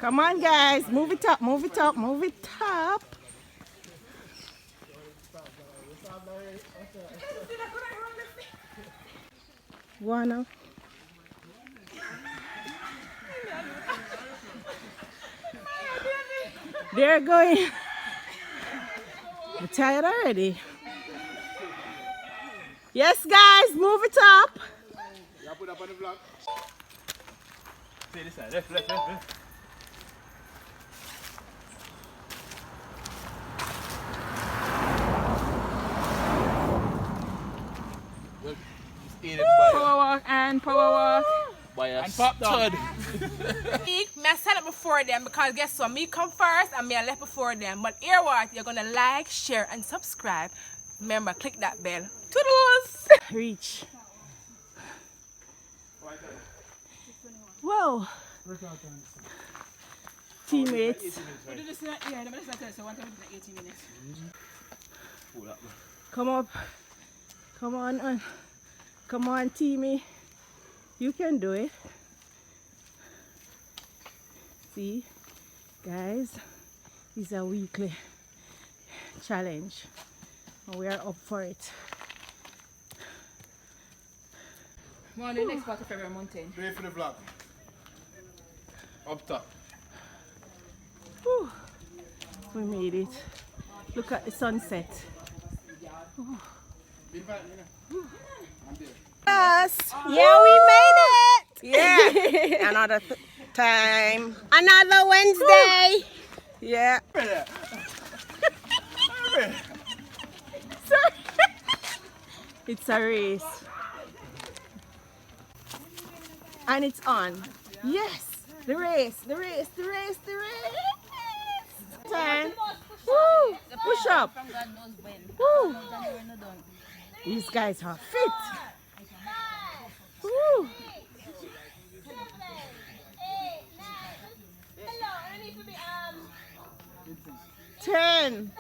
Come on, guys. Move it up, move it up, move it up. Go on now. They're going. I'm tired already. Yes, guys, move it up. Yeah, put up on the vlog. Say this side, left. Power walk and power walk. By a stud. Me stand up before them because guess what? Me come first and me I left before them. But here what? You're gonna like, share, and subscribe. Remember, click that bell. Toodles! Reach. Whoa. Teammates. Come up. Come on. Come on, teamie. You can do it. See, guys, it's a weekly challenge. And we are up for it. We're on the next part of February mountain. Wait for the vlog. Up top. Whew. We made it. Look at the sunset. Yes. Yeah, we made it. Yeah. Another time. Another Wednesday. Yeah. It's a race. And it's on. Yes. The race. Time. Woo. Push up. Woo. These guys are fit. Woo. 10.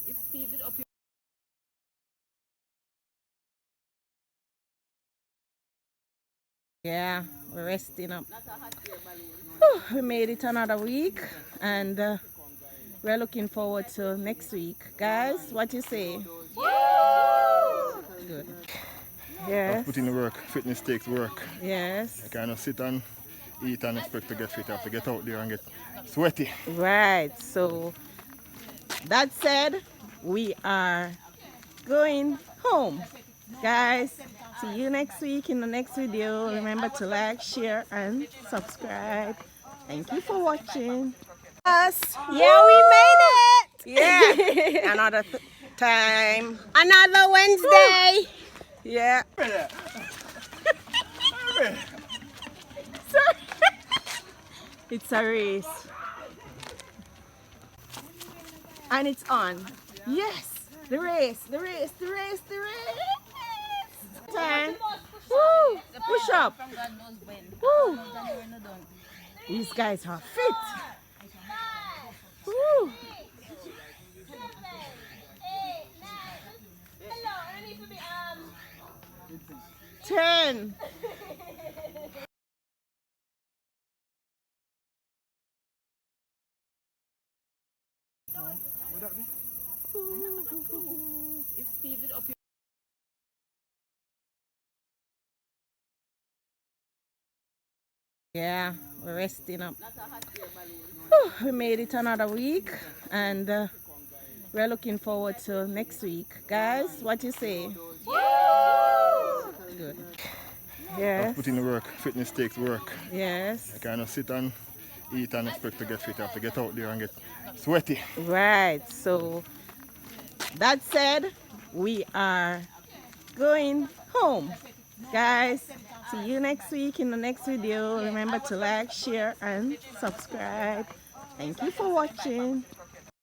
If Steve did up Yeah, we're resting up. Whew, we made it another week and we're looking forward to next week. Guys, what you say? Good. Yes. Put in the work. Fitness takes work. Yes. I cannot sit and eat and expect to get fit. I have to get out there and get sweaty. Right. So that said, we are going home. Guys, see you next week in the next video. Remember to like, share, and subscribe. Thank you for watching. Us. Yeah, we made it. Yeah. Another time. Another Wednesday. Yeah. It's a race. And it's on. Yes. The race. Time. Woo. Push up. Woo. These guys are fit. Woo. 10. if Steve did up Yeah, we're resting up. Whew, we made it another week and we're looking forward to next week. Guys, what you say? Good. Yes. Put in the work. Fitness takes work. Yes. I cannot sit and eat and expect to get fit. I have to get out there and get sweaty. Right. So that said, we are going home. Guys, see you next week in the next video. Remember to like, share, and subscribe. Thank you for watching.